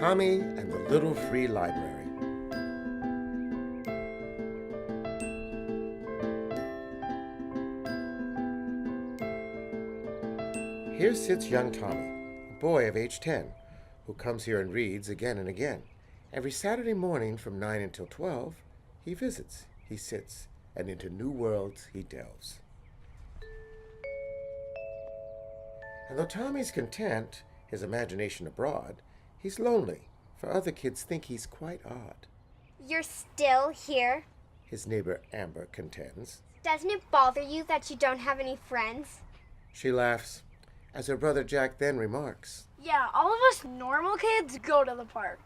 Tommy and the Little Free Library. Here sits young Tommy, a boy of age 10, who comes here and reads again and again. Every Saturday morning from 9 until 12, he visits, he sits, and into new worlds he delves. And though Tommy's content, his imagination abroad, he's lonely, for other kids think he's quite odd. You're still here? His neighbor Amber contends. Doesn't it bother you that you don't have any friends? She laughs, as her brother Jack then remarks. Yeah, all of us normal kids go to the park.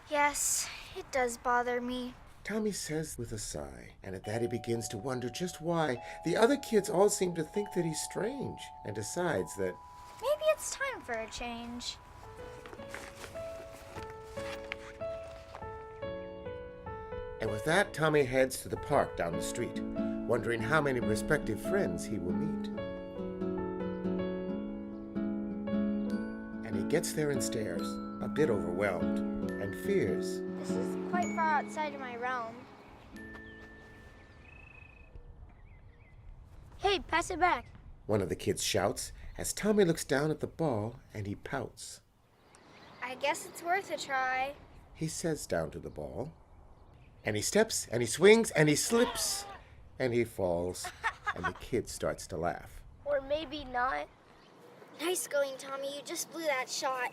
Yes, it does bother me. Tommy says with a sigh, and at that he begins to wonder just why the other kids all seem to think that he's strange, and decides that Maybe it's time for a change. And with that, Tommy heads to the park down the street, wondering how many prospective friends he will meet. And he gets there and stares, a bit overwhelmed, and fears. This is quite far outside of my realm. Hey, pass it back. One of the kids shouts as Tommy looks down at the ball and he pouts. I guess it's worth a try. He says down to the ball. And he steps, and he swings, and he slips, and he falls, and the kid starts to laugh. Or maybe not. Nice going, Tommy. You just blew that shot.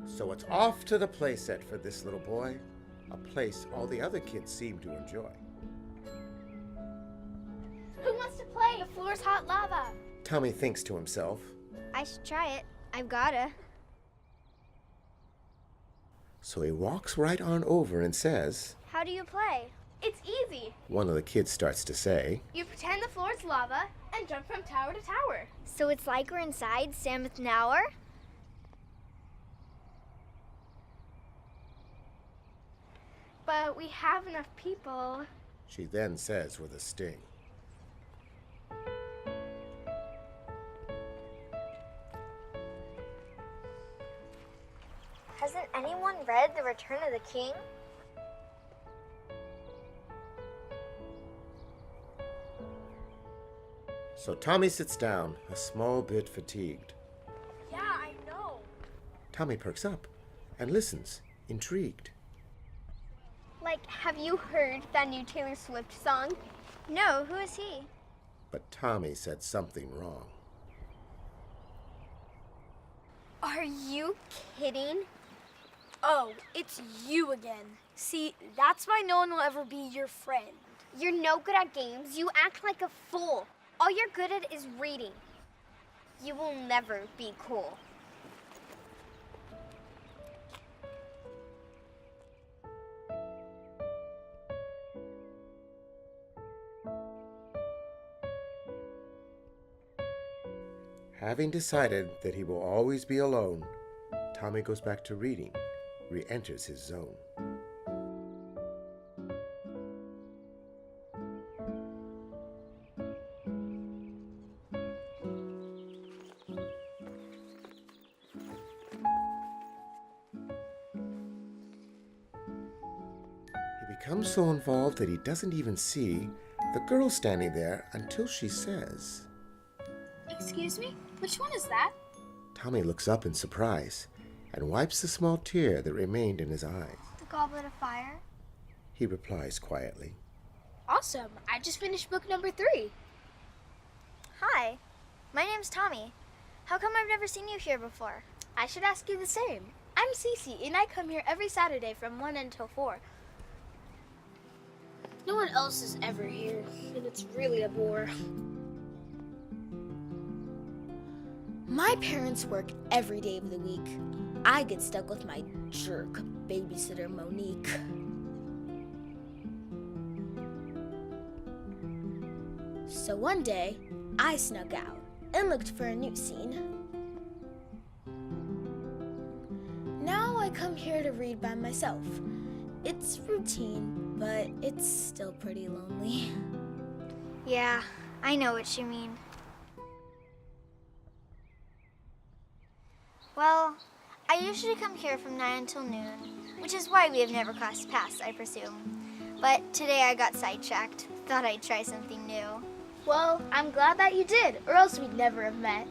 So it's off to the playset for this little boy, a place all the other kids seem to enjoy. Who wants to play? The floor's hot lava. Tommy thinks to himself. I should try it. I've gotta. So he walks right on over and says, How do you play? It's easy. one of the kids starts to say, You pretend the floor's lava and jump from tower to tower. So it's like we're inside Samuth Nower? But we have enough people. she then says with a sting. Hasn't anyone read The Return of the King? So Tommy sits down, a small bit fatigued. Yeah, I know. Tommy perks up and listens, intrigued. Like, have you heard that new Taylor Swift song? No, who is he? But Tommy said something wrong. Are you kidding? Oh, it's you again. See, that's why no one will ever be your friend. You're no good at games. You act like a fool. All you're good at is reading. You will never be cool. Having decided that he will always be alone, Tommy goes back to reading, re-enters his zone. He becomes so involved that he doesn't even see the girl standing there until she says, Excuse me? Which one is that? Tommy looks up in surprise and wipes the small tear that remained in his eyes. The Goblet of Fire? He replies quietly. Awesome. I just finished book number 3. Hi, my name's Tommy. How come I've never seen you here before? I should ask you the same. I'm Cece, and I come here every Saturday from 1 until 4. No one else is ever here, and it's really a bore. My parents work every day of the week. I get stuck with my jerk babysitter Monique. So one day, I snuck out and looked for a new scene. I come here to read by myself. It's routine, but it's still pretty lonely. Yeah, I know what you mean. Well, I usually come here from 9 until noon, which is why we have never crossed paths, I presume. But today I got sidetracked. Thought I'd try something new. Well, I'm glad that you did, or else we'd never have met.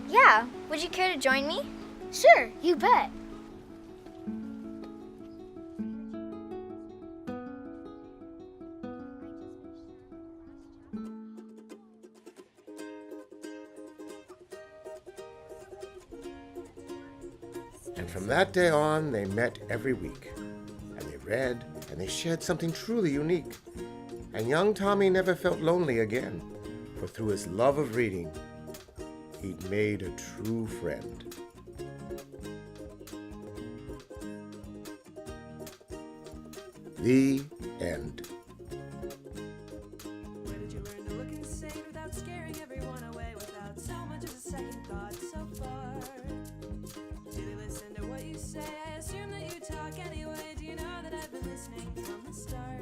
Yeah, would you care to join me? Sure, you bet. And from that day on, they met every week. And they read, and they shared something truly unique. And young Tommy never felt lonely again, for through his love of reading, he'd made a true friend. The end. Where did you learn to look insane without scaring everyone away, without so much as a second thought so far? Do they listen to what you say? I assume that you talk anyway. Do you know that I've been listening from the start?